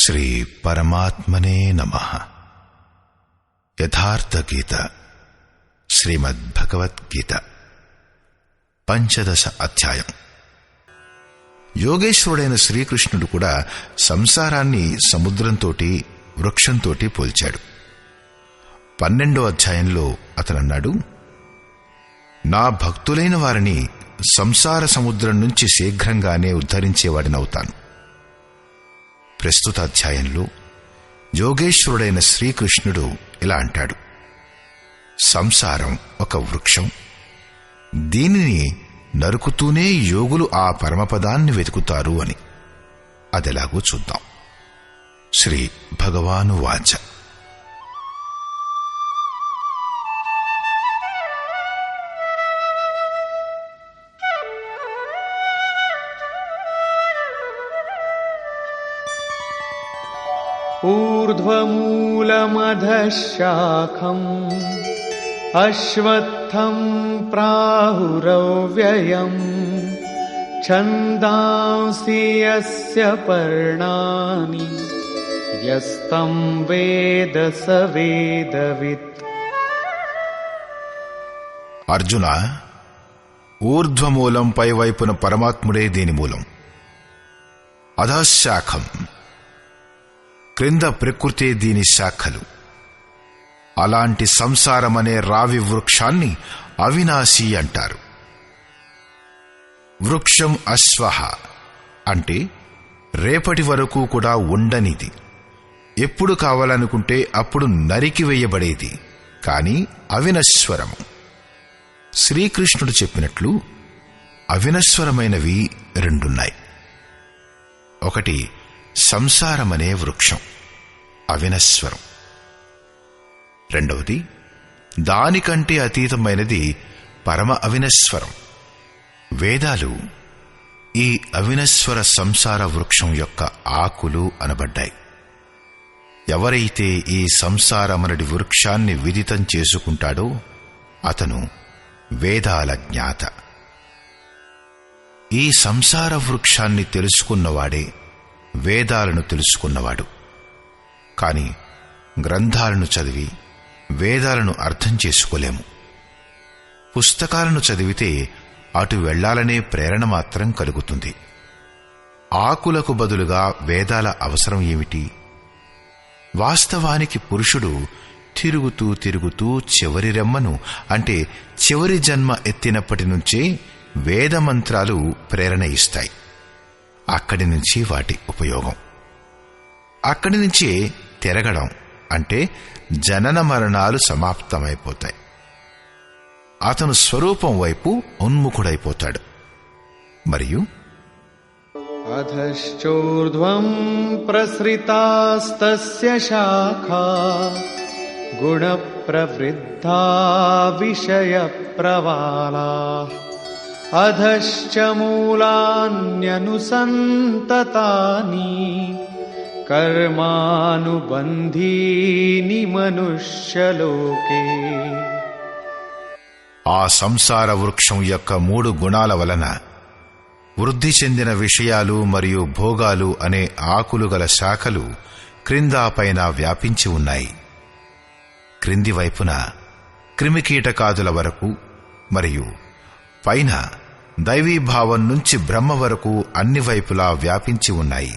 శ్రీ పరమాత్మనే నమః. యథార్థ గీత శ్రీమద్భగవద్గీత 15వ అధ్యాయం. యోగేశ్వరుడైన శ్రీకృష్ణుడు కూడా సంసారాన్ని సముద్రంతోటి వృక్షంతోటి పోల్చాడు. 12వ అధ్యాయంలో అతనన్నాడు, నా భక్తులైన వారిని సంసార సముద్రం నుంచి శీఘ్రంగానే ఉద్ధరించేవాడినవుతాను. ప్రస్తుత అధ్యాయంలో యోగేశ్వరుడైన శ్రీకృష్ణుడు ఇలా అంటాడు, సంసారం ఒక వృక్షం, దీనిని నరుకుతూనే యోగులు ఆ పరమపదాన్ని వెతుకుతారు అని. అదెలాగో చూద్దాం. శ్రీ భగవానువాచ. ఊర్ధ్వమూలమధః శాఖం అశ్వత్థం ప్రాహురవ్యయం ఛందాంసి యస్య పర్ణాని యస్తం వేద స వేదవిత్. అర్జున, ఊర్ధ్వమూలం పైవైపున పరమాత్ముడే దీని మూలం. అధశాఖం, క్రింద ప్రకృతే దీని శాఖలు. అలాంటి సంసారమనే రావి వృక్షాన్ని అవినాశి అంటారు. వృక్షం అశ్వః అంటే రేపటి వరకు కూడా ఉండనిది, ఎప్పుడు కావాలనుకుంటే అప్పుడు నరికివేయబడేది, కాని అవినశ్వరము. శ్రీకృష్ణుడు చెప్పినట్లు అవినశ్వరమైనవి రెండున్నాయి. ఒకటి సంసారమనే వృక్షం, అవినశ్వరం. రెండవది దానికంటే అతీతమైనది పరమ అవినశ్వరం. వేదాలు ఈ అవినశ్వర సంసార వృక్షం యొక్క ఆకులు అనబడ్డాయి. ఎవరైతే ఈ సంసారమనడి వృక్షాన్ని విదితం చేసుకుంటాడో అతను వేదాల జ్ఞాత. ఈ సంసార వృక్షాన్ని తెలుసుకున్నవాడే వేదాలను తెలుసుకున్నవాడు. కాని గ్రంథాలను చదివి వేదాలను అర్థం చేసుకోలేము. పుస్తకాలను చదివితే అటు వెళ్లాలనే ప్రేరణ మాత్రం కలుగుతుంది. ఆకులకు బదులుగా వేదాల అవసరం ఏమిటి? వాస్తవానికి పురుషుడు తిరుగుతూ తిరుగుతూ చివరి రెమ్మను అంటే చివరి జన్మ ఎత్తినప్పటి నుంచే వేదమంత్రాలు ప్రేరణ ఇస్తాయి. అక్కడి నుంచి వాటి ఉపయోగం, అక్కడి నుంచే తిరగడం అంటే జనన మరణాలు సమాప్తమైపోతాయి. అతను స్వరూపం వైపు ఉన్ముఖుడైపోతాడు. మరియు అధశ్చోర్ధ్వం ప్రసృతాస్తస్య శాఖా గుణ ప్రవృద్ధా విషయ ప్రవాళాః అధశ్చ మూలాన్యనుసంతతాని కర్మానుబంధీని మనుష్యలోకే. ఆ సంసార వృక్షం యొక్క 3 గుణాల వలన వృద్ధి చెందిన విషయాలు మరియు భోగాలు అనే ఆకులు గల శాఖలు క్రింద పైన వ్యాపించి ఉన్నాయి. క్రింది వైపున క్రిమికీటకాదుల వరకు మరియు పైన దైవీభావం నుంచి బ్రహ్మ వరకు అన్ని వైపులా వ్యాపించి ఉన్నాయి.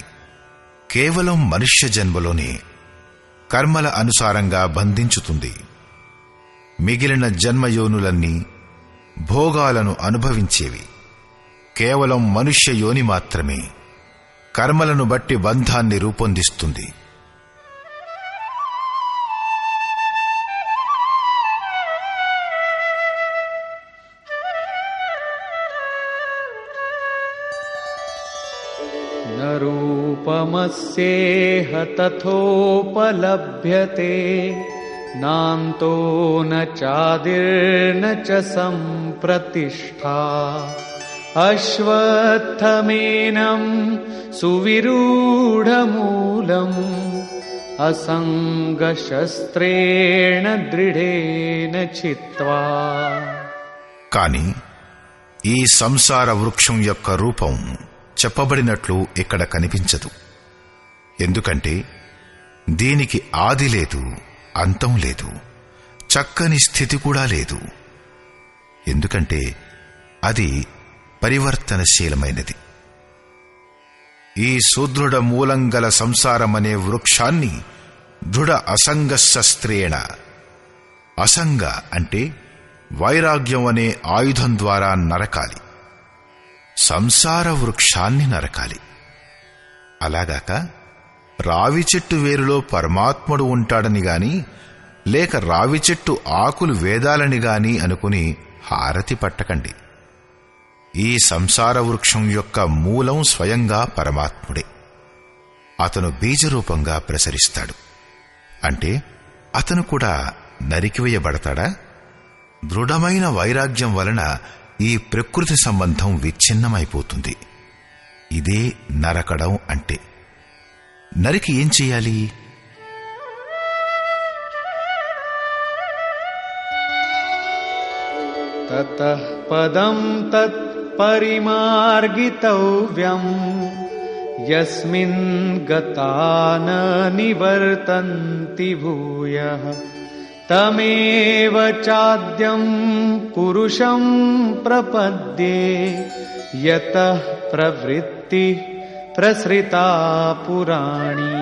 కేవలం మనుష్య జన్మలోనే కర్మల అనుసారంగా బంధించుతుంది. మిగిలిన జన్మయోనులన్నీ భోగాలను అనుభవించేవి. కేవలం మనుష్య యోని మాత్రమే కర్మలను బట్టి బంధాన్ని రూపొందిస్తుంది. న రూపమస్యేహ తథోపలభ్యతే నాంతో న చాదిర్న చ సంప్రతిష్ఠా అశ్వత్థమేనం సువిరూఢమూలం అసంగశస్త్రేణ దృఢేన చిత్వా. కాని ఈ సంసార వృక్షం యొక్క రూపం చెప్పబడినట్లు ఇక్కడ కనిపించదు. ఎందుకంటే దీనికి ఆది లేదు, అంతం లేదు, చక్కని స్థితి కూడా లేదు. ఎందుకంటే అది పరివర్తనశీలమైనది. ఈ సుదృఢ మూలం గల సంసారమనే వృక్షాన్ని దృఢ అసంగ శస్త్రేణ, అసంగ అంటే వైరాగ్యం అనే ఆయుధం ద్వారా నరకాలి. సంసార వృక్షాన్ని నరకాలి. అలాగాక రావి చెట్టు వేరులో పరమాత్ముడు ఉంటాడని గాని, లేక రావి చెట్టు ఆకులు వేదాలని గాని అనుకుని హారతి పట్టకండి. ఈ సంసార వృక్షం యొక్క మూలం స్వయంగా పరమాత్ముడే. అతను బీజరూపంగా ప్రసరిస్తాడు. అంటే అతను కూడా నరికివేయబడతాడా? దృఢమైన వైరాగ్యం వలన ఈ ప్రకృతి సంబంధం విచ్ఛిన్నమైపోతుంది. ఇదే నరకడం అంటే. నరికి ఏం చెయ్యాలి? తతః పదం తత్ పరిమార్గితవ్యం యస్మిన్ గతా న నివర్తంతి భూయః తమేవ చాద్యం పురుషం ప్రపద్యే యతః ప్రవృత్తి ప్రసృతా పురాణీ.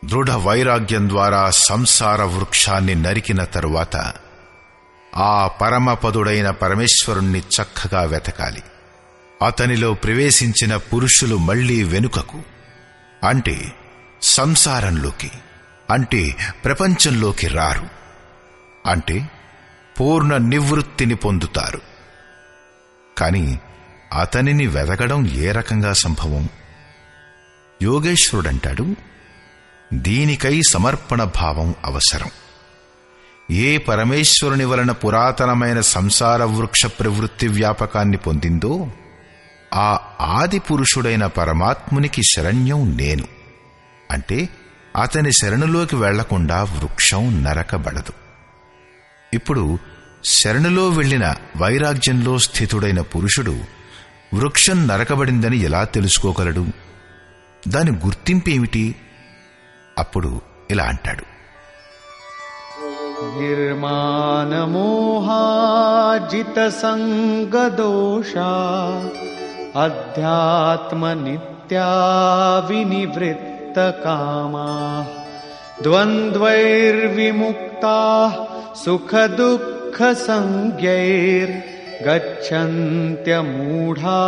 దృఢ వైరాగ్యం ద్వారా సంసార వృక్షాన్ని నరికిన తరువాత ఆ పరమపదుడైన పరమేశ్వరుణ్ణి చక్కగా వెతకాలి. అతనిలో ప్రవేశించిన పురుషులు మళ్లీ వెనుకకు, అంటే సంసారంలోకి, అంటే ప్రపంచంలోకి రారు. అంటే పూర్ణ నివృత్తిని పొందుతారు. కాని అతనిని వెతకడం ఏ రకంగా సంభవం? యోగేశ్వరుడంటాడు, దీనికై సమర్పణ భావం అవసరం. ఏ పరమేశ్వరుని వలన పురాతనమైన సంసార వృక్ష ప్రవృత్తి వ్యాపకాన్ని పొందిందో ఆ ఆది పురుషుడైన పరమాత్మునికి శరణ్యం నేను. అంటే అతని శరణులోకి వెళ్లకుండా వృక్షం నరకబడదు. ఇప్పుడు శరణులో వెళ్లిన వైరాగ్యంలో స్థితుడైన పురుషుడు వృక్షం నరకబడిందని ఎలా తెలుసుకోగలడు? దాని గుర్తింపేమిటి? అప్పుడు ఇలా అంటాడు, నిర్మాణమోహాజిత సంగదోషా అధ్యాత్మ నిత్యా వినివృత్త కామా ద్వంద్వైర్విముక్తా సుఖ దుఃఖ సంజ్ఞైర్ గచ్చంత్యమూఢా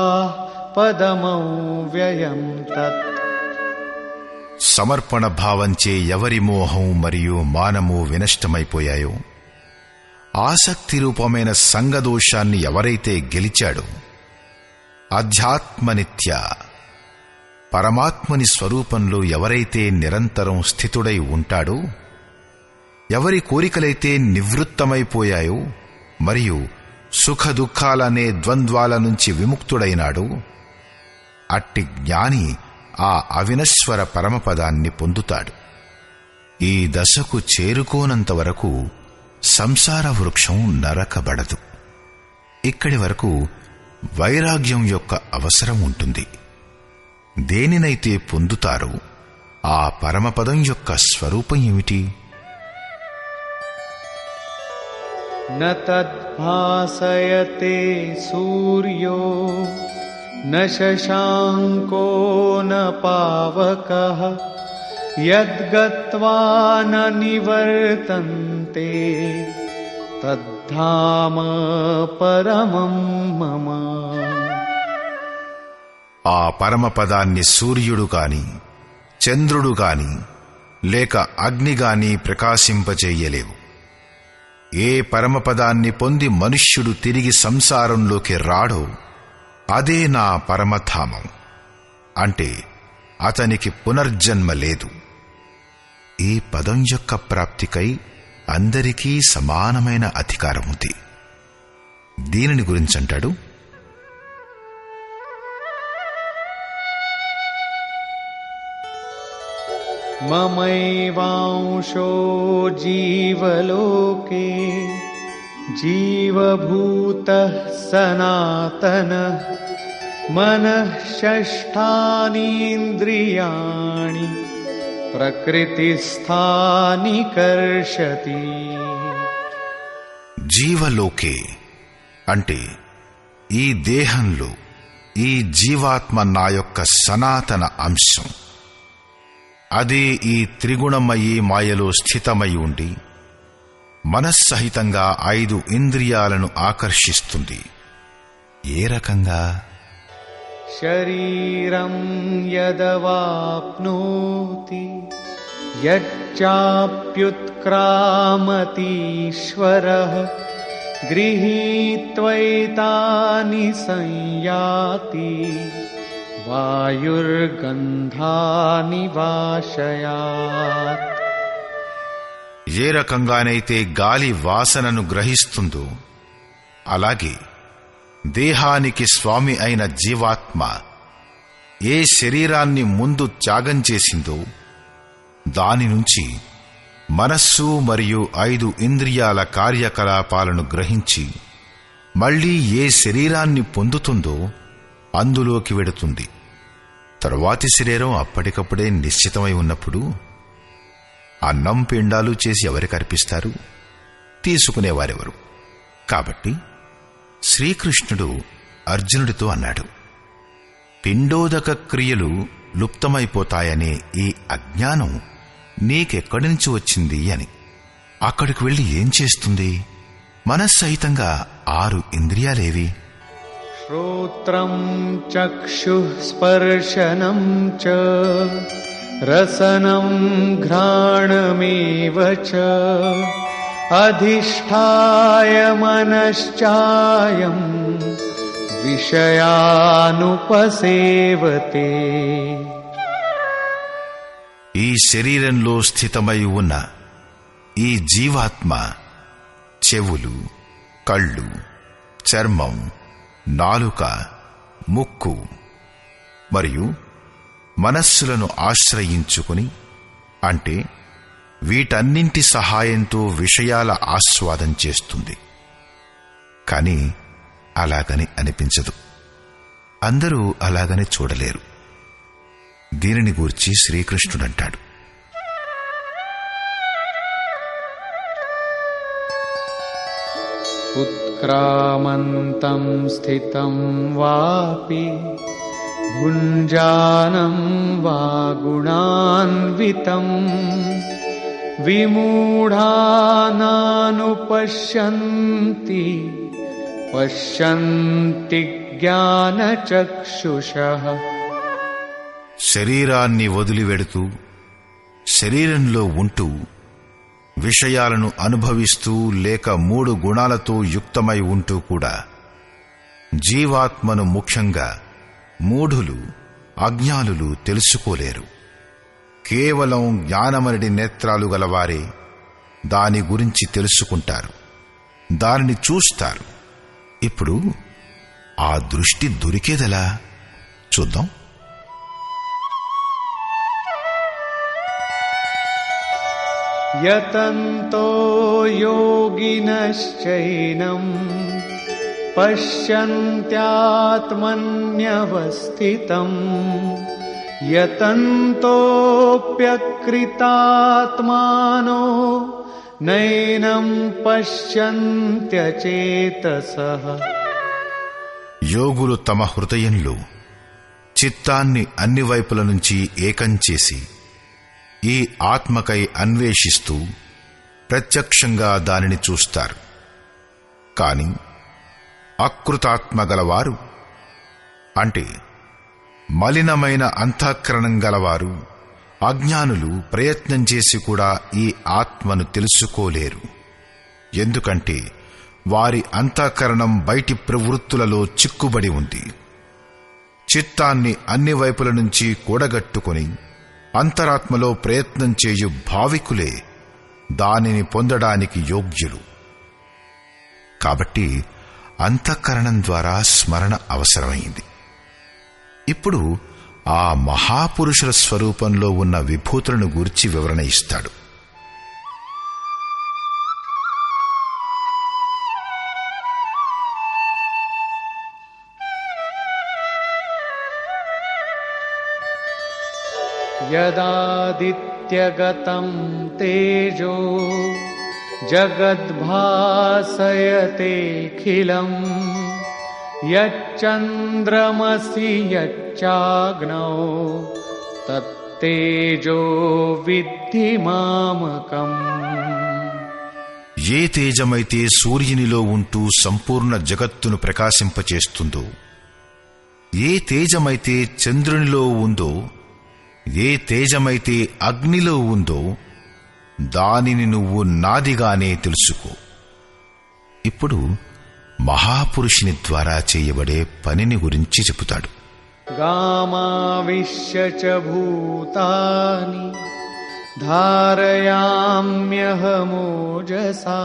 పదమవ్యయం తత్. సమర్పణ భావంచే ఎవరి మోహం మరియు మానము వినష్టమైపోయాయో, ఆసక్తి రూపమైన సంగదోషాన్ని ఎవరైతే గెలిచాడో, అధ్యాత్మనిత్య పరమాత్మని స్వరూపంలో ఎవరైతే నిరంతరం స్థితుడై ఉంటాడో, ఎవరి కోరికలైతే నివృత్తమైపోయాయో మరియు సుఖ దుఃఖాలనే ద్వంద్వాల నుంచి విముక్తుడైనాడో, అట్టి జ్ఞాని ఆ అవినశ్వర పరమపదాన్ని పొందుతాడు. ఈ దశకు చేరుకోనంత వరకు సంసార వృక్షం నరకబడదు. ఇక్కడి వరకు వైరాగ్యం యొక్క అవసరం ఉంటుంది. దేనినైతే పొందుతారో ఆ పరమపదం యొక్క స్వరూపం ఏమిటి? న తద్భాసయతే సూర్యో న శశాంకో న పావకః యద్గత్వా న నివర్తంతే తద్ధామ పరమం మమ. ఆ పరమపదాన్ని సూర్యుడు గాని, చంద్రుడు గాని, లేక అగ్ని గాని ప్రకాశింపచేయలేవు. ఏ పరమపదాన్ని పొంది మనుష్యుడు తిరిగి సంసారంలోకి రాడో అదే నా పరమధామం. అంటే అతనికి పునర్జన్మ లేదు. ఈ పదం యొక్క ప్రాప్తికై అందరికీ సమానమైన అధికారం ఉంది. దీనిని గురించంటాడు, మమైవాంశో జీవలోకే జీవభూతః సనాతనః మనః షష్ఠానీంద్రియాణి ప్రకృతిస్థాని కర్షతి. జీవలోకే అంటే ఈ దేహంలో ఈ జీవాత్మ నా యొక్క సనాతన అంశం. అదే ఈ త్రిగుణమయీ మాయలో స్థితమై ఉండి మనస్సహితంగా 5 ఇంద్రియాలను ఆకర్షిస్తుంది. ఏ రకంగా? శరీరం యదవాప్నోతి యచ్చాప్యుత్క్రామతీశ్వరః గృహీత్వైతాని సంయాతి వాయుర్గంధాని వాశయాత్. ఏ రకంగానైతే గాలి వాసనను గ్రహిస్తుందో అలాగే దేహానికి స్వామి అయిన జీవాత్మ ఏ శరీరాన్ని ముందు త్యాగం చేసిందో దాని నుంచి మనస్సు మరియు 5 ఇంద్రియాల కార్యకలాపాలను గ్రహించి మళ్లీ ఏ శరీరాన్ని పొందుతుందో అందులోకి వెడుతుంది. తరువాతి శరీరం అప్పటికప్పుడే నిశ్చితమై ఉన్నప్పుడు అన్నం పిండాలు చేసి ఎవరికి అర్పిస్తారు? తీసుకునేవారెవరు? కాబట్టి శ్రీకృష్ణుడు అర్జునుడితో అన్నాడు, పిండోదక క్రియలు లుప్తమైపోతాయనే ఈ అజ్ఞానం నీకెక్కడి నుంచి వచ్చింది అని. అక్కడికి వెళ్లి ఏం చేస్తుంది? మనస్సహితంగా 6 ఇంద్రియాలేవి? శ్రోత్రం చక్షుః స్పర్శనం చ రసనం ఘ్రాణమేవ చ అధిష్ఠాయ మనశ్చాయం విషయానుపసేవతే. ఈ శరీరంలో స్థితమై ఉన్న ఈ జీవాత్మ చెవులు, కళ్ళు, చర్మం, నాలుక, ముక్కు మరియు మనస్సులను ఆశ్రయించుకుని అంటే వీటన్నింటి సహాయంతో విషయాల ఆస్వాదం చేస్తుంది. కాని అలాగని అనిపించదు. అందరూ అలాగని చూడలేరు. దీనిని గూర్చి శ్రీకృష్ణుడంటాడు, ఉత్క్రామంతం స్థితం వాపి భుంజానం వా గుణాన్వితం విమూఢానానుపశ్యంతి పశ్యంతి జ్ఞానచక్షుషః. శరీరాన్ని వదిలివెడుతూ శరీరంలో ఉంటూ విషయాలను అనుభవిస్తూ లేక 3 గుణాలతో యుక్తమై ఉంటూ కూడా జీవాత్మను ముఖ్యంగా మూఢులు, అజ్ఞానులు తెలుసుకోలేరు. కేవలం జ్ఞానమనడి నేత్రాలు గలవారే దాని గురించి తెలుసుకుంటారు, దానిని చూస్తారు. ఇప్పుడు ఆ దృష్టి దొరికేదెలా? చూద్దాం. యతంతో యోగినశ్చైనం పశ్యంత్యాత్మన్యవస్థితం యతంతోప్యకృతాత్మానో నైనం పశ్యంత్యచేతసః. యోగులు తమ హృదయంలో చిత్తాన్ని అన్ని వైపుల నుంచి ఏకం చేసి ఈ ఆత్మకై అన్వేషిస్తూ ప్రత్యక్షంగా దానిని చూస్తారు. కాని అకృతాత్మ గలవారు అంటే మలినమైన అంతఃకరణం గలవారు, అజ్ఞానులు ప్రయత్నం చేసి కూడా ఈ ఆత్మను తెలుసుకోలేరు. ఎందుకంటే వారి అంతఃకరణం బయటి ప్రవృత్తులలో చిక్కుబడి ఉంది. చిత్తాన్ని అన్ని వైపుల నుంచి కూడగట్టుకొని అంతరాత్మలో ప్రయత్నం చేయు భావికులే దానిని పొందడానికి యోగ్యులు. కాబట్టి అంతఃకరణం ద్వారా స్మరణ అవసరమైంది. ఇప్పుడు ఆ మహాపురుషుల స్వరూపంలో ఉన్న విభూతులను గూర్చి వివరణ ఇస్తాడు. यदादित्यगतं तेजो जगद्भासयतेऽखिलम् यच्चन्द्रमसि यच्चाग्नौ तत्तेजो विद्धि मामकम्. ఏ తేజమైతే సూర్యునిలో ఉంటూ సంపూర్ణ జగత్తును ప్రకాశింపచేస్తుందో, ఏ తేజమైతే చంద్రునిలో ఉందో, ఏ తేజమైతే అగ్నిలో ఉందో దానిని నువ్వు నాదిగానే తెలుసుకో. ఇప్పుడు మహాపురుషుని ద్వారా చేయబడే పనిని గురించి చెబుతాడు. గామావిశ్య చ భూతాని ధారయామ్యహమోజసా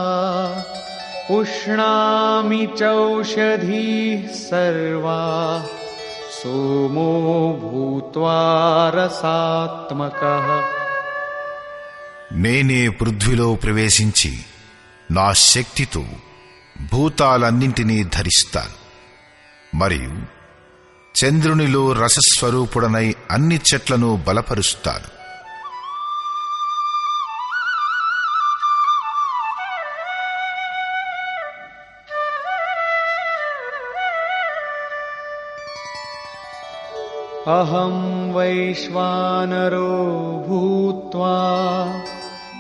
పుష్ణామి చౌషధీః సర్వాః సోమో భూత్వా రసాత్మకః. నేనే పృథ్వీలో ప్రవేశించి నా శక్తితో భూతాలన్నింటినీ ధరిస్తాను, మరియు చంద్రునిలో రసస్వరూపుడనై అన్ని చెట్లను బలపరుస్తాను. అహం వైశ్వానరో భూత్వా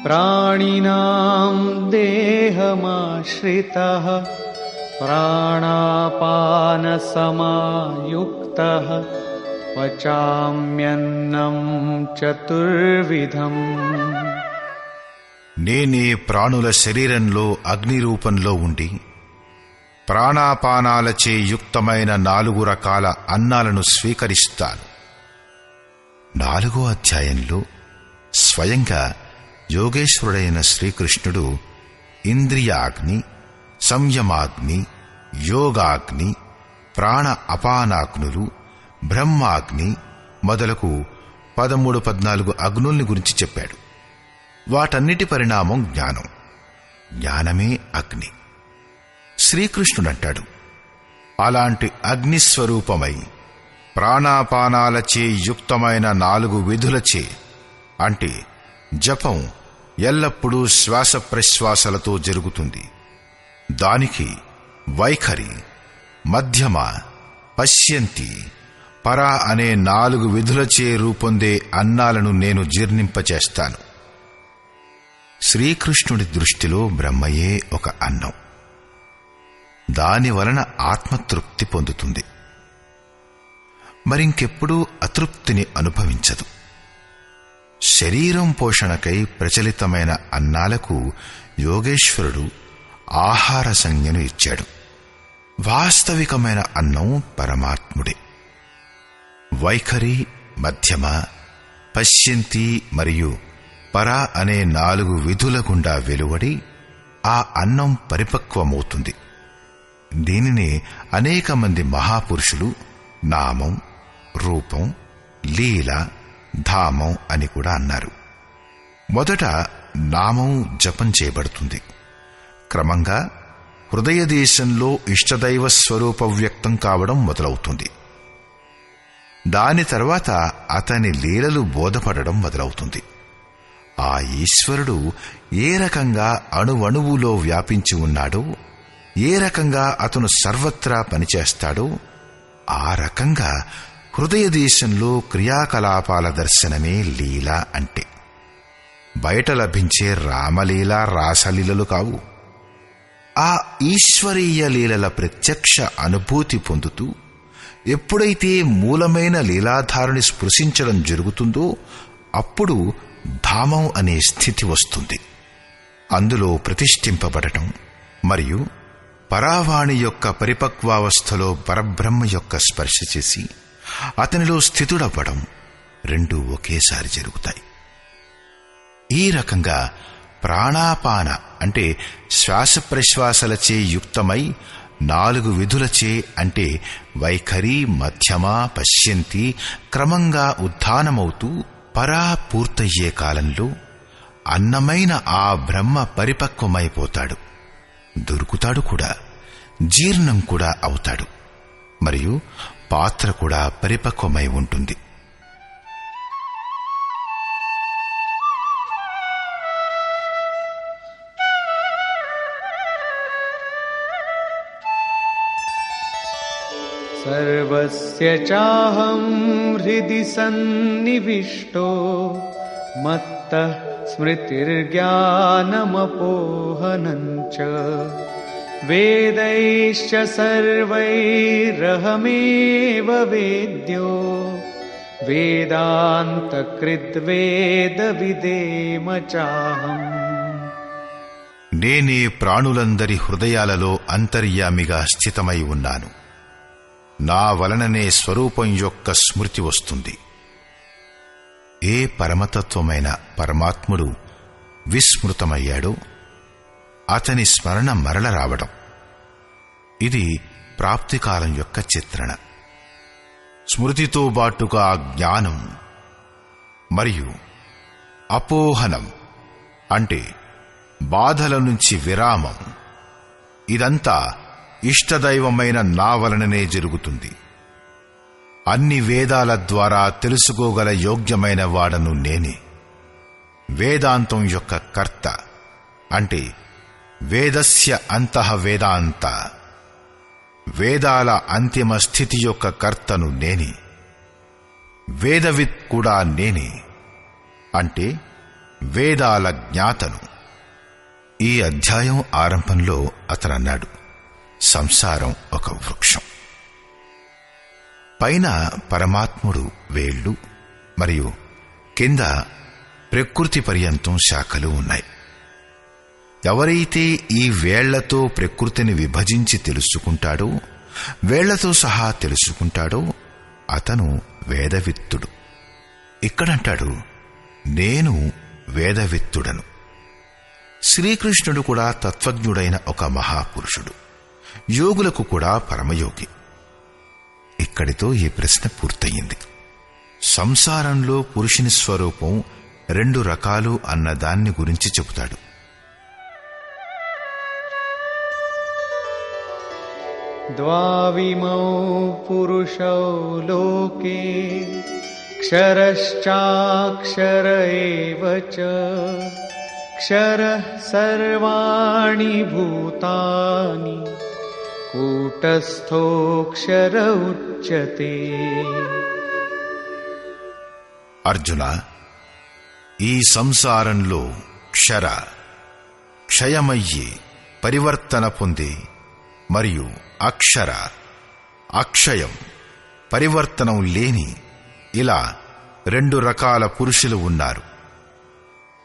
ప్రాణినాం దేహమాశ్రితః ప్రాణాపానసమాయుక్తః పచామ్యన్నం చతుర్విధం. నేనే ప్రాణుల శరీరంలో అగ్ని రూపంలో ఉండి ప్రాణాపానాలచే యుక్తమైన 4 రకాల అన్నాలను స్వీకరిస్తాను. 4వ అధ్యాయంలో స్వయంగా యోగేశ్వరుడైన శ్రీకృష్ణుడు ఇంద్రియాగ్ని, సంయమాగ్ని, యోగాగ్ని, ప్రాణ అపానాగ్నులు, బ్రహ్మాగ్ని మొదలకు 13-14 అగ్నుల్ని గురించి చెప్పాడు. వాటన్నిటి పరిణామం జ్ఞానం. జ్ఞానమే అగ్ని. శ్రీకృష్ణుడంటాడు, అలాంటి అగ్నిస్వరూపమై ప్రాణాపానాలచే యుక్తమైన 4 విధులచే, అంటే జపం ఎల్లప్పుడూ శ్వాస ప్రశ్వాసలతో జరుగుతుంది. దానికి వైఖరి, మధ్యమ, పశ్యంతి, పర అనే 4 విధులచే రూపొందే అన్నాలను నేను జీర్ణింపచేస్తాను. శ్రీకృష్ణుడి దృష్టిలో బ్రహ్మయే ఒక అన్నం. దాని వలన ఆత్మతృప్తి పొందుతుంది, మరింకెప్పుడూ అతృప్తిని అనుభవించదు. శరీరం పోషణకై ప్రచలితమైన అన్నాలకు యోగేశ్వరుడు ఆహార సంజ్ఞను ఇచ్చాడు. వాస్తవికమైన అన్నం పరమాత్ముడే. వైఖరి, మధ్యమ, పశ్యంతి మరియు పర అనే 4 విధుల గుండా వెలువడి ఆ అన్నం పరిపక్వమవుతుంది. దీనిని అనేక మంది మహాపురుషులు నామం, రూపం, లీల, ధామం అని కూడా అన్నారు. మొదట నామం జపం చేయబడుతుంది. క్రమంగా హృదయ దేశంలో ఇష్టదైవ స్వరూప వ్యక్తం కావడం మొదలవుతుంది. దాని తర్వాత అతని లీలలు బోధపడడం మొదలవుతుంది. ఆ ఈశ్వరుడు ఏ రకంగా అణువణువులో వ్యాపించి ఉన్నాడో, ఏ రకంగా అతను సర్వత్రా పనిచేస్తాడో ఆ రకంగా హృదయ దేశంలో క్రియాకలాపాల దర్శనమే లీల అంటే. బయట లభించే రామలీల, రాసలీలలు కావు. ఆ ఈశ్వరీయ లీలల ప్రత్యక్ష అనుభూతి పొందుతూ ఎప్పుడైతే మూలమైన లీలాధారుని స్పృశించడం జరుగుతుందో అప్పుడు ధామం అనే స్థితి వస్తుంది. అందులో ప్రతిష్ఠింపబడటం మరియు పరావాణి యొక్క పరిపక్వావస్థలో పరబ్రహ్మ యొక్క స్పర్శ చేసి అతనిలో స్థితుడవ్వడం రెండూ ఒకేసారి జరుగుతాయి. ఈ రకంగా ప్రాణాపాన అంటే శ్వాస ప్రశ్వాసలచే యుక్తమై 4 విధులచే అంటే వైఖరి, మధ్యమ, పశ్యంతి క్రమంగా ఉత్థానమవుతూ పరా పూర్తయ్యే కాలంలో అన్నమైన ఆ బ్రహ్మ పరిపక్వమైపోతాడు, దొరుకుతాడు కూడా, జీర్ణం కూడా అవుతాడు, మరియు పాత్ర కూడా పరిపక్వమై ఉంటుంది. सर्वस्य चाहं हृदि सन्निविष्टो मत्तः स्मृतिर्ज्ञानमपोहनं च वेदैश्च सर्वैरहमेव वेद्यो వేదాంతకృద్వేదవిదేమ చాహం. నేనే ప్రాణులందరి హృదయాలలో అంతర్యామిగా స్థితమై ఉన్నాను. నా వలననే స్వరూపం యొక్క స్మృతి వస్తుంది. ఏ పరమతత్వమైన పరమాత్ముడు విస్మృతమయ్యాడో అతని స్మరణ మరల రావడం, ఇది ప్రాప్తికాలం యొక్క చిత్రణ. స్మృతితో బాటుగా జ్ఞానం మరియు అపోహనం అంటే బాధల నుంచి విరామం, ఇదంతా ఇష్టదైవమైన నా వలననే జరుగుతుంది. అన్ని వేదాల ద్వారా తెలుసుకోగల యోగ్యమైన వాడను నేనే. వేదాంతం యొక్క కర్త అంటే వేదస్య అంతః వేదాంత, వేదాల అంతిమ స్థితి యొక్క కర్తను నేనే. వేదవిత్ కూడా నేనే అంటే వేదాల జ్ఞాతను. ఈ అధ్యాయం ఆరంభంలో అతనన్నాడు, సంసారం ఒక వృక్షం. పైన పరమాత్ముడు వేళ్లు మరియు కింద ప్రకృతి పర్యంతం శాఖలు ఉన్నాయి. ఎవరైతే ఈ వేళ్లతో ప్రకృతిని విభజించి తెలుసుకుంటాడో, వేళ్లతో సహా తెలుసుకుంటాడో అతను వేదవిత్తుడు. ఇక్కడంటాడు, నేను వేదవిత్తుడను. శ్రీకృష్ణుడు కూడా తత్వజ్ఞుడైన ఒక మహాపురుషుడు, యోగులకు కూడా పరమయోగి. ఇక్కడితో ఈ ప్రశ్న పూర్తయింది. సంసారంలో పురుషుని స్వరూపం 2 రకాలు అన్నదాన్ని గురించి చెబుతాడు. ద్వావిమౌ పురుషౌ లోకే క్షరశ్చాక్షర ఏవ చ క్షరః సర్వాణి భూతాని కూటస్థోక్షర ఉచ్యతే. అర్జున, ఈ సంసారంలో క్షర క్షయమయ్యే పరివర్తన పొందే మరియు అక్షర అక్షయం పరివర్తనం లేని ఇలా 2 రకాల పురుషులు ఉన్నారు.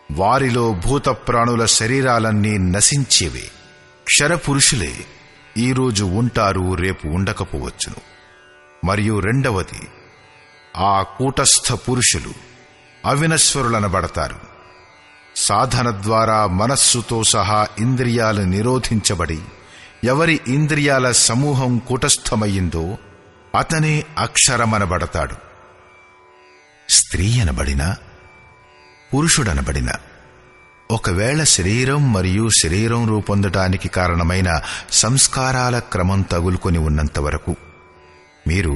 వారిలో భూత ప్రాణుల శరీరాలన్నీ నశించేవే క్షరపురుషులే ఈరోజు ఉంటారు, రేపు ఉండకపోవచ్చును. మరియు రెండవది, ఆ కూటస్థ పురుషులు అవినశ్వరులనబడతారు. సాధన ద్వారా మనస్సుతో సహా ఇంద్రియాలు నిరోధించబడి ఎవరి ఇంద్రియాల సమూహం కూటస్థమయ్యిందో అతనే అక్షరమనబడతాడు. స్త్రీ అనబడినా పురుషుడనబడినా ఒకవేళ శరీరం మరియు శరీరం రూపొందటానికి కారణమైన సంస్కారాల క్రమం తగులుకొని ఉన్నంతవరకు మీరు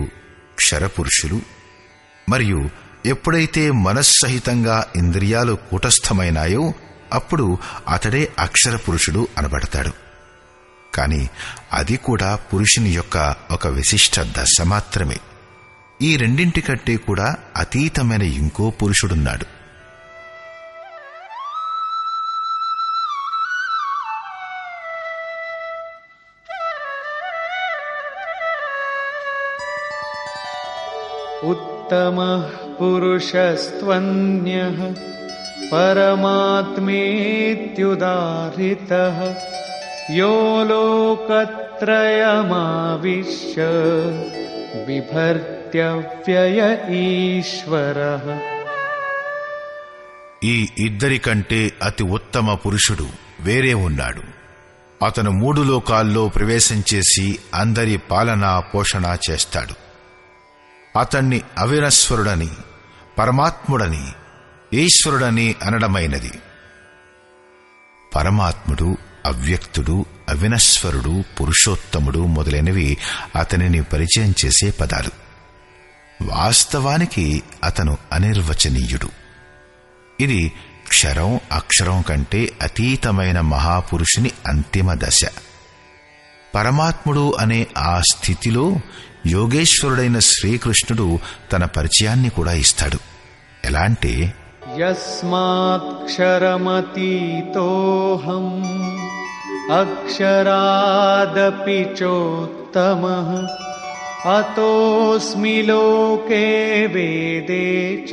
క్షరపురుషులు. మరియు ఎప్పుడైతే మనస్సహితంగా ఇంద్రియాలు కూటస్థమైనాయో అప్పుడు అతడే అక్షర పురుషుడు అనబడతాడు. కాని అది కూడా పురుషుని యొక్క ఒక విశిష్ట దశ మాత్రమే. ఈ రెండింటికంటే కూడా అతీతమైన ఇంకో పురుషుడున్నాడు. ఉత్తమః పురుషస్త్వన్యః పరమాత్మేత్యుదాహృతః యో లోకత్రయమావిశ్య బిభర్త్యవ్యయ ఈశ్వరః. ఈ ఇద్దరి కంటే అతి ఉత్తమ పురుషుడు వేరే ఉన్నాడు. అతను 3 లోకాల్లో ప్రవేశం చేసి అందరి పాలనా పోషణ చేస్తాడు. అతన్ని అవినశ్వరుడని, పరమాత్ముడని, ఈశ్వరుడని అనడమైనది. పరమాత్ముడు, అవ్యక్తుడు, అవినశ్వరుడు, పురుషోత్తముడు మొదలైనవి అతనిని పరిచయం చేసే పదాలు. వాస్తవానికి అతను అనిర్వచనీయుడు. ఇది క్షరం అక్షరం కంటే అతీతమైన మహాపురుషుని అంతిమ దశ. పరమాత్ముడు అనే ఆ స్థితిలో యోగేశ్వరుడైన శ్రీకృష్ణుడు తన పరిచయాన్ని కూడా ఇస్తాడు. ఎలా అంటే, యస్మాక్షరమతీతోహం అక్షరాదపి చోత్తమః అతోస్మి లోకే వేదే చ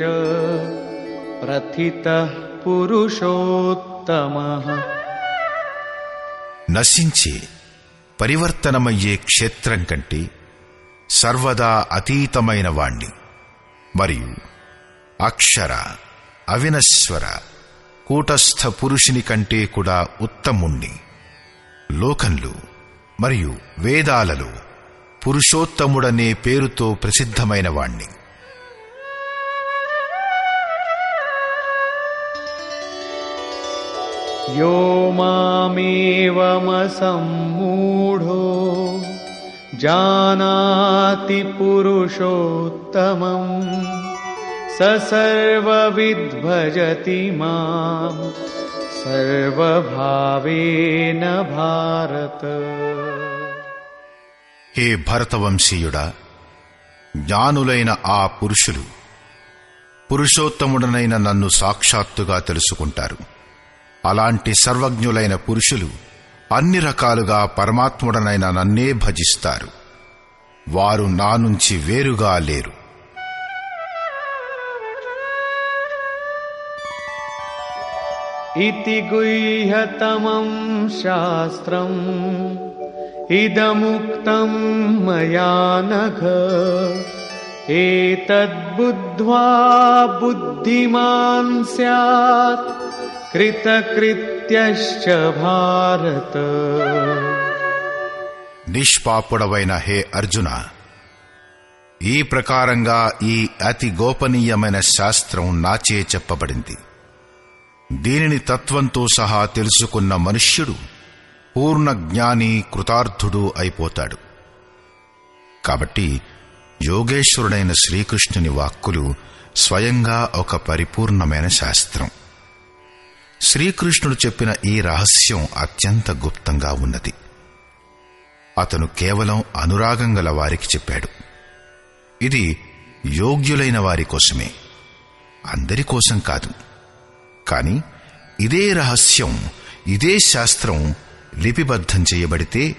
ప్రథితః పురుషోత్తమః. నశించే పరివర్తనమయ్యే క్షేత్రం కంటే సర్వదా అతీతమైన వాణ్ణి, మరియు అక్షర అవినశ్వర కూటస్థ పురుషుని కంటే కూడా ఉత్తముణ్ణి, లోకంలో మరియు వేదాలలో పురుషోత్తముడనే పేరుతో ప్రసిద్ధమైన వాణ్ణి. యో మామేవమసమ్మూఢో జానాతి పురుషోత్తమం స సర్వవిద్ భజతి మాం సర్వభావేన భారత. హే భరతవంశీయుడా, జ్ఞానులైన ఆ పురుషులు పురుషోత్తముడనైన నన్ను సాక్షాత్తుగా తెలుసుకుంటారు. అలాంటి సర్వజ్ఞులైన పురుషులు అన్ని రకాలుగా పరమాత్ముడనైన నన్నే భజిస్తారు. వారు నా నుంచి వేరుగా లేరు. ఇతి గుహ్యతమం శాస్త్రం ఇదముక్తం మయా నఘ ఏతద్బుద్ధ్వా బుద్ధిమాన్ స్యాత్ కృతకృత్యశ్చ భారత. నిష్పాపుడవైన హే అర్జున, ఈ ప్రకారంగా ఈ అతి గోపనీయమైన శాస్త్రం నాచే చెప్పబడింది. దీనిని తత్వంతో సహా తెలుసుకున్న మనుష్యుడు పూర్ణ జ్ఞాని, కృతార్థుడు అయిపోతాడు. కాబట్టి యోగేశ్వరుడైన శ్రీకృష్ణుని వాక్కులు స్వయంగా ఒక పరిపూర్ణమైన శాస్త్రం. శ్రీకృష్ణుడు చెప్పిన ఈ రహస్యం అత్యంత గుప్తంగా ఉన్నది. అతను కేవలం అనురాగం గల వారికి చెప్పాడు. ఇది యోగ్యులైన వారి కోసమే, అందరి కోసం కాదు. కాని ఇదే రహస్యం, ఇదే శాస్త్రం లిపిబద్ధం చేయబడితే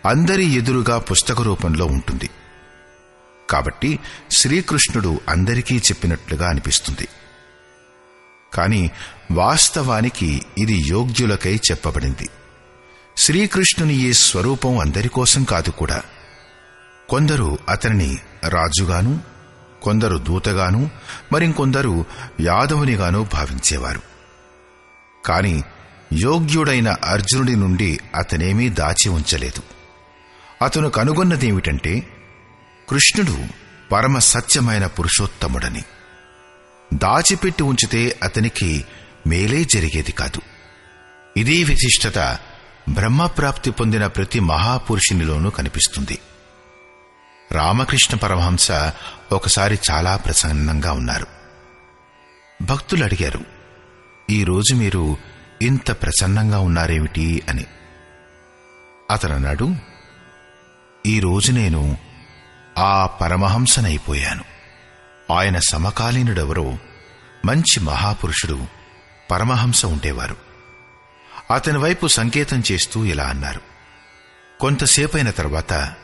అందరి ఎదురుగా పుస్తక రూపంలో ఉంటుంది. కాబట్టి శ్రీకృష్ణుడు అందరికీ చెప్పినట్లుగా అనిపిస్తుంది. కాని వాస్తవానికి ఇది యోగ్యులకై చెప్పబడింది. శ్రీకృష్ణుని ఈ స్వరూపం అందరి కోసం కాదు కూడా. కొందరు అతనిని రాజుగాను, కొందరు దూతగాను, మరింకొందరు యాదవునిగాను భావించేవారు. కాని యోగ్యుడైన అర్జునుడి నుండి అతనేమీ దాచి ఉంచలేదు. అతను కనుగొన్నదేమిటంటే, కృష్ణుడు పరమ సత్యమైన పురుషోత్తముడని. దాచిపెట్టి ఉంచితే అతనికి మేలే జరిగేది కాదు. ఇదే విశిష్టత బ్రహ్మప్రాప్తి పొందిన ప్రతి మహాపురుషునిలోనూ కనిపిస్తుంది. రామకృష్ణ పరమహంస ఒకసారి చాలా ప్రసన్నంగా ఉన్నారు. భక్తులు అడిగారు, ఈరోజు మీరు ఇంత ప్రసన్నంగా ఉన్నారేమిటి అని. అతనన్నాడు, ఈరోజు నేను ఆ పరమహంసనైపోయాను. ఆయన సమకాలీనుడెవరో మంచి మహాపురుషుడు పరమహంస ఉండేవారు. అతని వైపు సంకేతం చేస్తూ ఇలా అన్నారు. కొంతసేపైన తర్వాత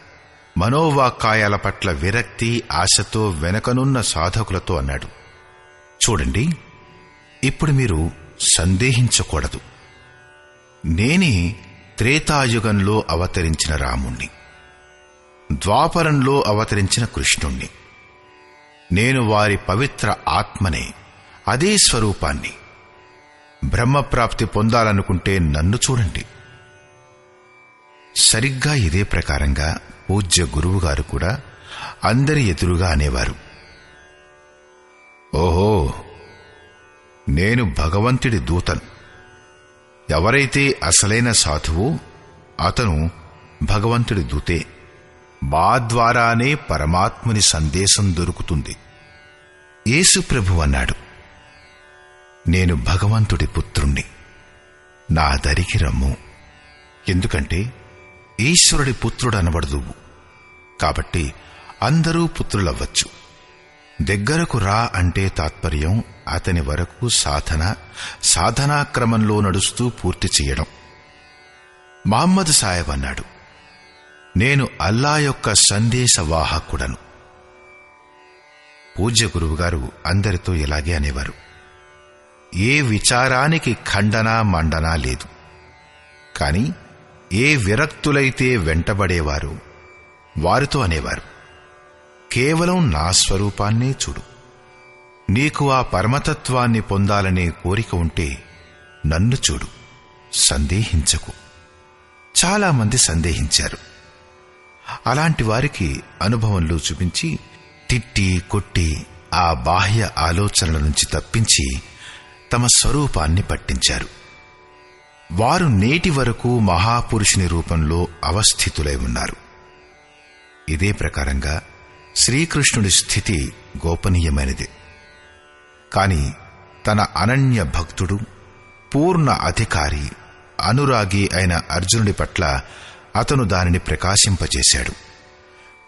మనోవాక్కాయాల పట్ల విరక్తి, ఆశతో వెనకనున్న సాధకులతో అన్నాడు, చూడండి, ఇప్పుడు మీరు సందేహించకూడదు. నేనే త్రేతాయుగంలో అవతరించిన రాముణ్ణి, ద్వాపరంలో అవతరించిన కృష్ణుణ్ణి. నేను వారి పవిత్ర ఆత్మనే, అదే స్వరూపాన్ని. బ్రహ్మప్రాప్తి పొందాలనుకుంటే నన్ను చూడండి. సరిగ్గా ఇదే ప్రకారంగా పూజ్య గురువుగారు కూడా అందరి ఎదురుగా అనేవారు, ఓహో, నేను భగవంతుడి దూతను. ఎవరైతే అసలైన సాధువో అతను భగవంతుడి దూతే. మా ద్వారానే పరమాత్ముని సందేశం దొరుకుతుంది. యేసు ప్రభు అన్నాడు, నేను భగవంతుడి పుత్రుణ్ణి, నా దరికి రమ్ము. ఎందుకంటే ఈశ్వరుడి పుత్రుడనబడదువు. కాబట్టి అందరూ పుత్రులవ్వచ్చు. దగ్గరకు రా అంటే తాత్పర్యం అతని వరకు సాధనాక్రమంలో నడుస్తూ పూర్తి చేయడం. మహమ్మద్ సాహెబ్ అన్నాడు, నేను అల్లా యొక్క సందేశవాహకుడను. పూజ్య గురువుగారు అందరితో ఇలాగే అనేవారు. ఏ విచారానికి ఖండన మండన లేదు. కాని ఏ విరక్తులైతే వెంటబడేవారు వారితో అనేవారు, కేవలం నా స్వరూపాన్నే చూడు. నీకు ఆ పరమతత్వాన్ని పొందాలనే కోరిక ఉంటే నన్ను చూడు, సందేహించకు. చాలామంది సందేహించారు. అలాంటి వారికి అనుభవంలో చూపించి తిట్టి కొట్టి ఆ బాహ్య ఆలోచనల నుంచి తప్పించి తమ స్వరూపాన్ని పట్టించారు. వారు నేటి వరకు మహాపురుషుని రూపంలో అవస్థితులై ఉన్నారు. ఇదే ప్రకారంగా శ్రీకృష్ణుడి స్థితి గోపనీయమైనదే. కాని తన అనన్య భక్తుడు, పూర్ణ అధికారి, అనురాగి అయిన అర్జునుడి పట్ల అతను దానిని ప్రకాశింపజేశాడు.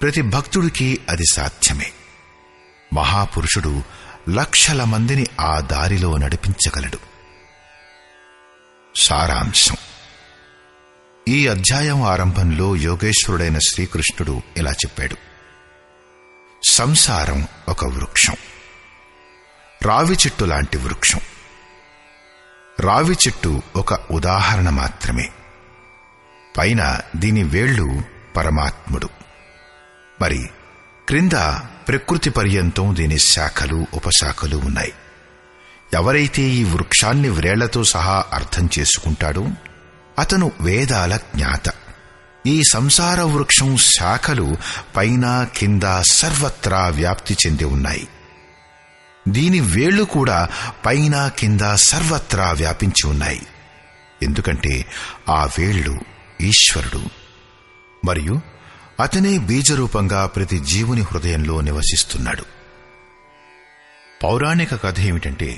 ప్రతి భక్తుడికి అది సాధ్యమే. మహాపురుషుడు లక్షల మందిని ఆ దారిలో నడిపించగలడు. సారాంశం: ఈ అధ్యాయం ఆరంభంలో యోగేశ్వరుడైన శ్రీకృష్ణుడు ఇలా చెప్పాడు. సంసారం ఒక వృక్షం, రావి చెట్టు లాంటి వృక్షం. రావి చెట్టు ఒక ఉదాహరణ మాత్రమే. పైన దీని వేళ్లు పరమాత్ముడు, మరి క్రింద ప్రకృతి పర్యంతం దీని శాఖలు ఉపశాఖలు ఉన్నాయి. ఎవరైతే ఈ వృక్షాన్ని వ్రేళ్లతో సహా అర్థం చేసుకుంటాడో అతను వేదాల జ్ఞాత. ఈ సంసార వృక్షం శాఖలు పైన కింద సర్వత్రా వ్యాప్తి చెంది ఉన్నాయి. దీని వేళ్లు కూడా పైన కింద సర్వత్రా వ్యాపించి ఉన్నాయి. ఎందుకంటే ఆ వేళ్లు ఈశ్వరుడు, మరియు అతనే బీజరూపంగా ప్రతి జీవుని హృదయంలో నివసిస్తున్నాడు. పౌరాణిక కథ ఏమిటంటే,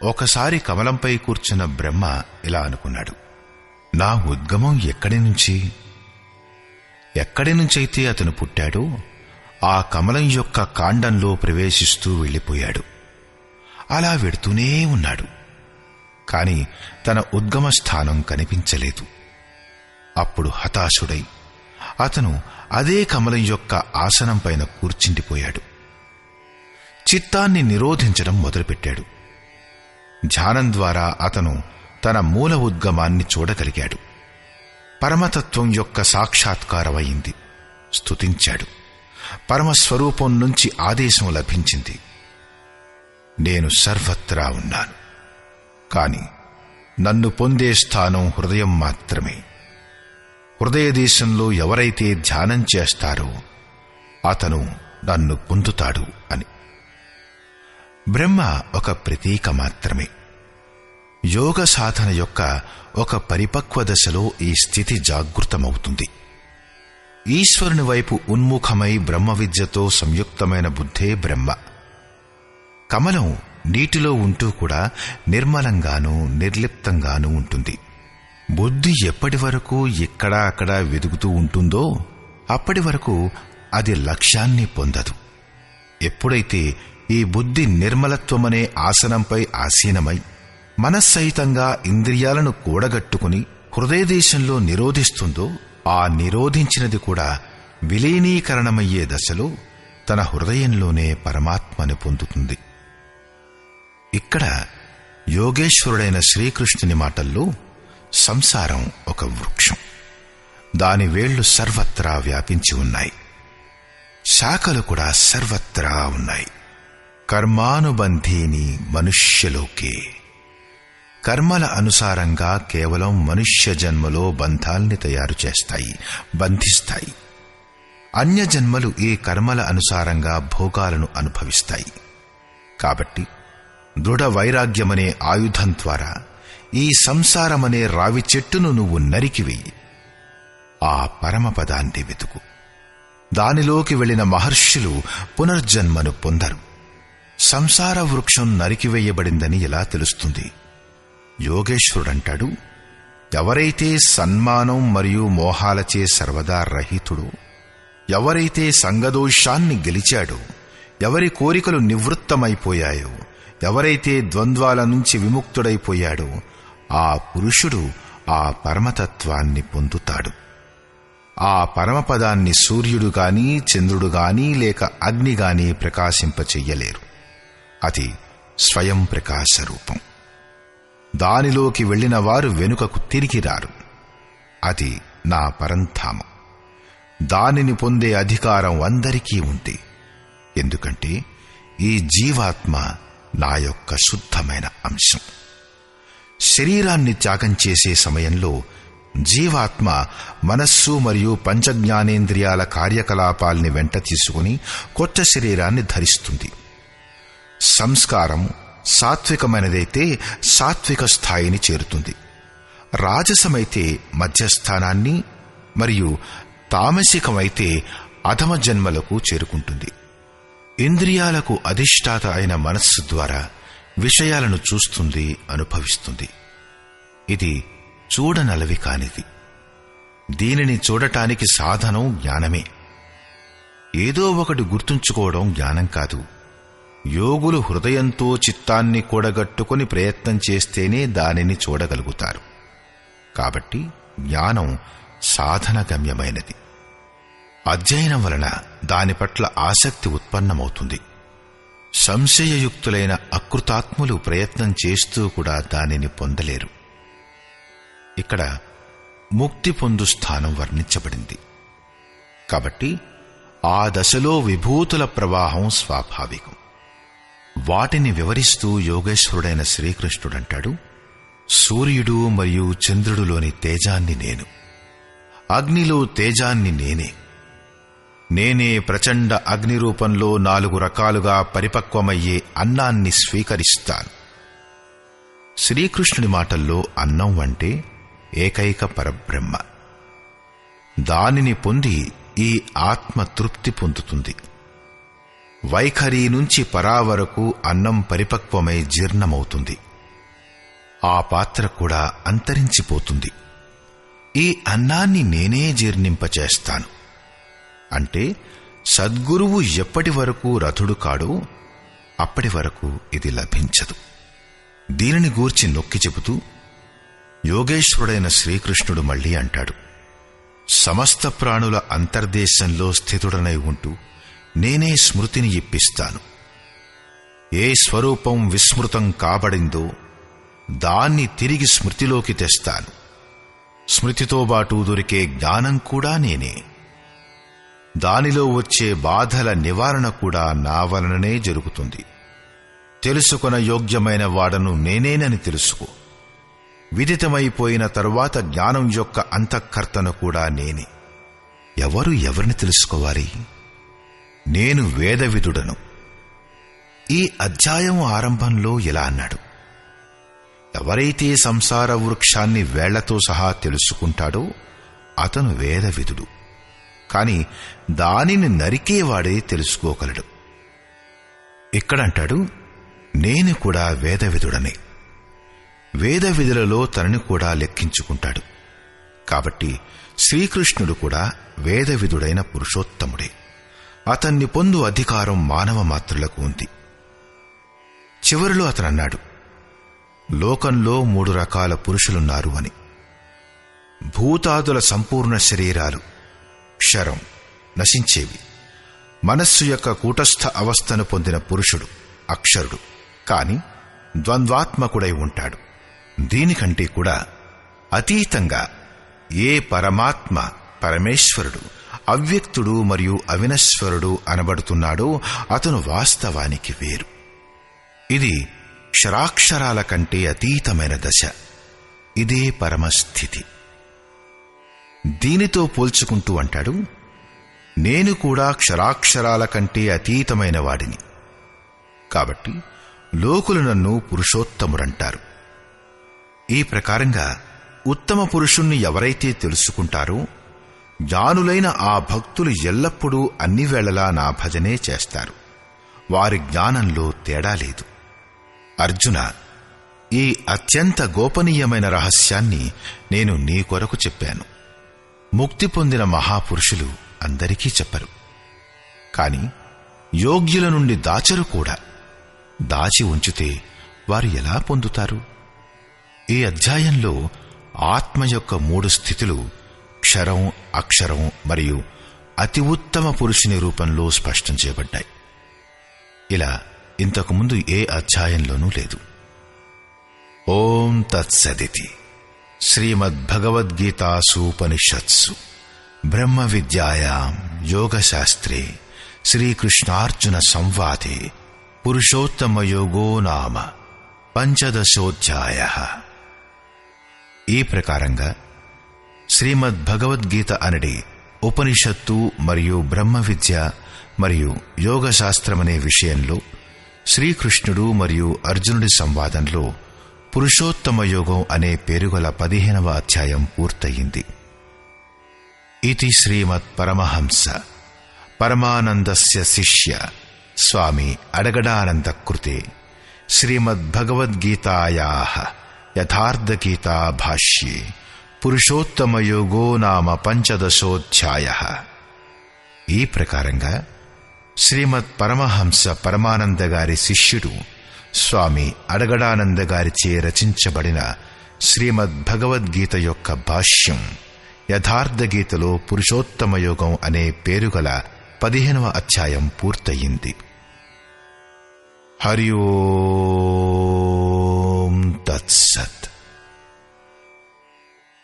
ఒకసారి కమలంపై కూర్చున్న బ్రహ్మ ఇలా అనుకున్నాడు, నా ఉద్గమం ఎక్కడి నుంచైతే అతను పుట్టాడో ఆ కమలం యొక్క కాండంలో ప్రవేశిస్తూ వెళ్ళిపోయాడు. అలా వెడుతూనే ఉన్నాడు. కాని తన ఉద్గమ స్థానం కనిపించలేదు. అప్పుడు హతాశుడై అతను అదే కమలం యొక్క ఆసనం పైన కూర్చుండిపోయాడు. చిత్తాన్ని నిరోధించడం మొదలుపెట్టాడు. ధ్యానం ద్వారా అతను తన మూల ఉద్గమాన్ని చూడగలిగాడు. పరమతత్వం యొక్క సాక్షాత్కారమైంది. స్తుతించాడు. పరమస్వరూపం నుంచి ఆదేశం లభించింది, నేను సర్వత్రా ఉన్నాను. కాని నన్ను పొందే స్థానం హృదయం మాత్రమే. హృదయదేశంలో ఎవరైతే ధ్యానం చేస్తారో అతను నన్ను పొందుతాడు అని. బ్రహ్మ ఒక ప్రతీక మాత్రమే. యోగ సాధన యొక్క ఒక పరిపక్వ దశలో ఈ స్థితి జాగృతమవుతుంది. ఈశ్వరుని వైపు ఉన్ముఖమై బ్రహ్మ విద్యతో సంయుక్తమైన బుద్ధే బ్రహ్మ. కమలం నీటిలో ఉంటూ కూడా నిర్మలంగానూ నిర్లిప్తంగానూ ఉంటుంది. బుద్ధి ఎప్పటి వరకు ఇక్కడా అక్కడా వెదుగుతూ ఉంటుందో అప్పటి వరకు అది లక్ష్యాన్ని పొందదు. ఎప్పుడైతే ఈ బుద్ధి నిర్మలత్వమనే ఆసనంపై ఆసీనమై మనస్సహితంగా ఇంద్రియాలను కూడగట్టుకుని హృదయదేశంలో నిరోధిస్తుందో ఆ నిరోధించినది కూడా విలీనీకరణమయ్యే దశలో తన హృదయంలోనే పరమాత్మని పొందుతుంది. ఇక్కడ యోగేశ్వరుడైన శ్రీకృష్ణుని మాటల్లో సంసారం ఒక వృక్షం. దాని వేళ్లు సర్వత్రా వ్యాపించి ఉన్నాయి. శాఖలు కూడా సర్వత్రా ఉన్నాయి. కర్మానుబంధీని మనుష్యలోకే. కర్మల అనుసారంగా కేవలం మనుష్య జన్మలో బంధాల్ని తయారు చేస్తాయి, బంధిస్తాయి. అన్య జన్మలు ఈ కర్మల అనుసారంగా భోగాలను అనుభవిస్తాయి. కాబట్టి దృఢ వైరాగ్యమనే ఆయుధం ద్వారా ఈ సంసారమనే రావి చెట్టును నువ్వు నరికివేయి. ఆ పరమపదాన్ని వెతుకు. దానిలోకి వెళ్లిన మహర్షులు పునర్జన్మను పొందరు. సంసార వృక్షం నరికివేయబడిందని ఎలా తెలుస్తుంది? యోగేశ్వరుడంటాడు, ఎవరైతే సన్మానం మరియు మోహాలచే సర్వదా రహితుడు, ఎవరైతే సంగదోషాన్ని గెలిచాడో, ఎవరి కోరికలు నివృత్తమైపోయాయో, ఎవరైతే ద్వంద్వాల నుంచి విముక్తుడైపోయాడో ఆ పురుషుడు ఆ పరమతత్వాన్ని పొందుతాడు. ఆ పరమపదాన్ని సూర్యుడు గాని, చంద్రుడు గాని, లేక అగ్ని గాని ప్రకాశింపచెయ్యలేరు. అది స్వయం ప్రకాశ రూపం. దానిలోకి వెళ్లిన వారు వెనుకకు తిరిగి రారు. అది నా పరంధామం. దానిని పొందే అధికారం అందరికీ ఉంది. ఎందుకంటే ఈ జీవాత్మ నా యొక్క శుద్ధమైన అంశం. శరీరాన్ని త్యాగం చేసే సమయంలో జీవాత్మ మనస్సు మరియు పంచజ్ఞానేంద్రియాల కార్యకలాపాల్ని వెంట తీసుకుని కొత్త శరీరాన్ని ధరిస్తుంది. సంస్కారం సాత్వికమైనదైతే సాత్విక స్థాయిని చేరుతుంది. రాజసమైతే మధ్యస్థానాన్ని, మరియు తామసికమైతే అధమ జన్మలకు చేరుకుంటుంది. ఇంద్రియాలకు అధిష్టాత అయిన మనస్సు ద్వారా విషయాలను చూస్తుంది, అనుభవిస్తుంది. ఇది చూడనలవి కానిది. దీనిని చూడటానికి సాధనం జ్ఞానమే. ఏదో ఒకటి గుర్తుంచుకోవడం జ్ఞానం కాదు. యోగులు హృదయంతో చిత్తాన్ని కూడగట్టుకుని ప్రయత్నం చేస్తేనే దానిని చూడగలుగుతారు. కాబట్టి జ్ఞానం సాధనగమ్యమైనది. అధ్యయనం వలన దాని పట్ల ఆసక్తి ఉత్పన్నమవుతుంది. సంశయయుక్తులైన అకృతాత్ములు ప్రయత్నం చేస్తూ కూడా దానిని పొందలేరు. ఇక్కడ ముక్తి పొందు స్థానం వర్ణించబడింది. కాబట్టి ఆ దశలో విభూతుల ప్రవాహం స్వాభావికం. వాటిని వివరిస్తూ యోగేశ్వరుడైన శ్రీకృష్ణుడంటాడు, సూర్యుడు మరియు చంద్రుడులోని తేజాన్ని నేను, అగ్నిలో తేజాన్ని నేనే. నేనే ప్రచండ అగ్ని రూపంలో 4 రకాలుగా పరిపక్వమయ్యే అన్నాన్ని స్వీకరిస్తాను. శ్రీకృష్ణుడి మాటల్లో అన్నం అంటే ఏకైక పరబ్రహ్మ. దానిని పొంది ఈ ఆత్మ తృప్తి పొందుతుంది. వైఖరి నుంచి పరా వరకు అన్నం పరిపక్వమై జీర్ణమవుతుంది. ఆ పాత్ర కూడా అంతరించిపోతుంది. ఈ అన్నాన్ని నేనే జీర్ణింపచేస్తాను. అంటే సద్గురువు ఎప్పటి వరకు రథుడు కాడో అప్పటి వరకు ఇది లభించదు. దీనిని గూర్చి నొక్కి చెబుతూ యోగేశ్వరుడైన శ్రీకృష్ణుడు మళ్లీ అంటాడు, సమస్త ప్రాణుల అంతర్దేశంలో స్థితుడనై ఉంటూ నేనే స్మృతిని ఇప్పిస్తాను. ఏ స్వరూపం విస్మృతం కాబడిందో దాన్ని తిరిగి స్మృతిలోకి తెస్తాను. స్మృతితో బాటు దొరికే జ్ఞానం కూడా నేనే. దానిలో వచ్చే బాధల నివారణ కూడా నా వలననే జరుగుతుంది. తెలుసుకొన యోగ్యమైన వాడను నేనేనని తెలుసుకో. విదితమైపోయిన తరువాత జ్ఞానం యొక్క అంతఃకర్తను కూడా నేనే. ఎవరు ఎవరిని తెలుసుకోవాలి? నేను వేదవిదుడను. ఈ అధ్యాయం ఆరంభంలో ఇలా అన్నాడు, ఎవరైతే సంసార వృక్షాన్ని వేళ్లతో సహా తెలుసుకుంటాడో అతను వేదవిదుడు. కాని దానిని నరికేవాడే తెలుసుకోగలడు. ఇక్కడంటాడు, నేను కూడా వేదవిదుడనే. వేదవిధులలో తనని కూడా లెక్కించుకుంటాడు. కాబట్టి శ్రీకృష్ణుడు కూడా వేదవిదుడైన పురుషోత్తముడే. అతన్ని పొందు అధికారం మానవ మాత్రులకు ఉంది. చివరిలో అతనన్నాడు, లోకంలో 3 రకాల పురుషులున్నారు అని. భూతాదుల సంపూర్ణ శరీరాలు క్షరం, నశించేవి. మనస్సు యొక్క కూటస్థ అవస్థను పొందిన పురుషుడు అక్షరుడు, కాని ద్వంద్వాత్మకుడై ఉంటాడు. దీనికంటే కూడా అతీతంగా ఏ పరమాత్మ, పరమేశ్వరుడు, అవ్యక్తుడు మరియు అవినశ్వరుడు అనబడుతున్నాడో అతను వాస్తవానికి వేరు. ఇది క్షరాక్షరాల కంటే అతీతమైన దశ. ఇదే పరమస్థితి. దీనితో పోల్చుకుంటూ అంటాడు, నేను కూడా క్షరాక్షరాల కంటే అతీతమైన వాడిని. కాబట్టి లోకులు నన్ను పురుషోత్తముడంటారు. ఈ ప్రకారంగా ఉత్తమ పురుషుణ్ణి ఎవరైతే తెలుసుకుంటారో జ్ఞానులైన ఆ భక్తులు ఎల్లప్పుడూ అన్ని వేళలా నా భజనే చేస్తారు. వారి జ్ఞానంలో తేడా లేదు. అర్జున, ఈ అత్యంత గోపనీయమైన రహస్యాన్ని నేను నీ కొరకు చెప్పాను. ముక్తి పొందిన మహాపురుషులు అందరికీ చెప్పరు. కాని యోగ్యుల నుండి దాచరు కూడా. దాచి ఉంచితే వారు ఎలా పొందుతారు? ఈ అధ్యాయంలో ఆత్మ యొక్క 3 స్థితులు క్షరం, అక్షరం మరియు అతి ఉత్తమ పురుషుని రూపంలో స్పష్టం చేయబడ్డాయి. ఇలా ఇంతకుముందు ఏ అధ్యాయంలోనూ లేదు. ఓం తత్సదితి. శ్రీమద్భగవద్గీతాసూపనిషత్సు బ్రహ్మ విద్యాయాం యోగశాస్త్రే శ్రీకృష్ణార్జున సంవాదే పురుషోత్తమయోగో నామ పంచదశోధ్యాయః. ఈ ప్రకారంగా శ్రీమద్భగవద్గీత అనడి ఉపనిషత్తు మరియు బ్రహ్మ విద్య మరియు యోగశాస్త్రమనే విషయంలో శ్రీకృష్ణుడు మరియు అర్జునుడి సంవాదంలో పురుషోత్తమ యోగం అనే పేరుగల 15వ అధ్యాయం పూర్తయింది. ఇతి శ్రీమత్ పరమహంస పరమానందస్య శిష్య స్వామి అడగడానంద కృతే శ్రీమద్భగవద్గీతాయాః యథార్థగీతా భాష్యే పురుషోత్తమయోగో నామ పంచదశోధ్యాయః. ఈ ప్రకారంగా శ్రీమద్ పరమహంస పరమానంద గారి శిష్యుడు స్వామి అడగడానంద గారిచే రచించబడిన శ్రీమద్ భగవద్గీత యొక్క భాష్యం యథార్థగీతలో పురుషోత్తమయోగం అనే పేరుగల 15వ అధ్యాయం పూర్తయింది. హరి ఓం.